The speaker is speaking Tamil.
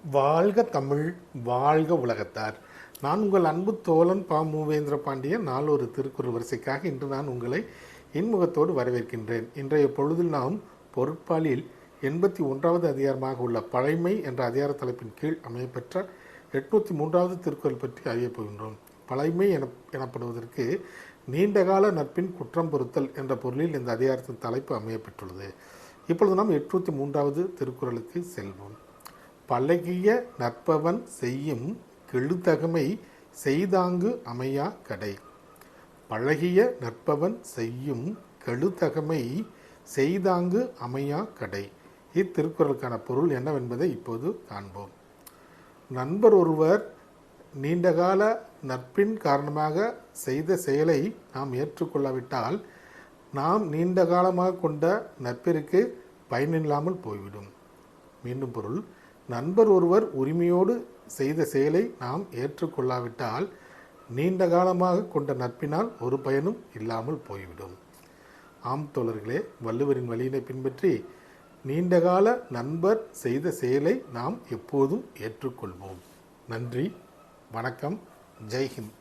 வாழ்க தமிழ், வாழ்க உலகத்தார். நான் உங்கள் அன்பு தோழன் பா. மூவேந்திர பாண்டியன். நாளொரு திருக்குறள் வரிசைக்காக இன்று நான் உங்களை இன்முகத்தோடு வரவேற்கின்றேன். இன்றைய பொழுதில் நாம் பொருட்பாலில் 81வது அதிகாரமாக உள்ள பழைமை என்ற அதிகார தலைப்பின் கீழ் அமையப்பெற்ற 803வது திருக்குறள் பற்றி அறியப் போகின்றோம். பழைமை எனப்படுவதற்கு நீண்டகால நட்பின் குற்றம் பொறுத்தல் என்ற பொருளில் இந்த அதிகாரத்தின் தலைப்பு அமையப்பெற்றுள்ளது. இப்பொழுது நாம் 803வது திருக்குறளுக்கு செல்வோம். பழகிய நற்பவன் செய்யும் கெழுதகமை செய்தாங்கு அமையா கடை. பழகிய நற்பவன் செய்யும் கெழுதகமை செய்தாங்கு அமையா கடை. இத்திருக்குறளுக்கான பொருள் என்னவென்பதை இப்போது காண்போம். நண்பர் ஒருவர் நீண்டகால நட்பின் காரணமாக செய்த செயலை நாம் ஏற்றுக்கொள்ளாவிட்டால் நாம் நீண்ட காலமாக கொண்ட நட்பிற்கு பயனில்லாமல் போய்விடும். மீண்டும் பொருள், நண்பர் ஒருவர் உரிமையோடு செய்த செயலை நாம் ஏற்றுக்கொள்ளாவிட்டால் நீண்ட காலமாக கொண்ட நட்பினால் ஒரு பயனும் இல்லாமல் போய்விடும். ஆம் தோழர்களே, வள்ளுவரின் வழியினை பின்பற்றி நீண்டகால நண்பர் செய்த செயலை நாம் எப்போதும் ஏற்றுக்கொள்வோம். நன்றி, வணக்கம், ஜெய்ஹிந்த்.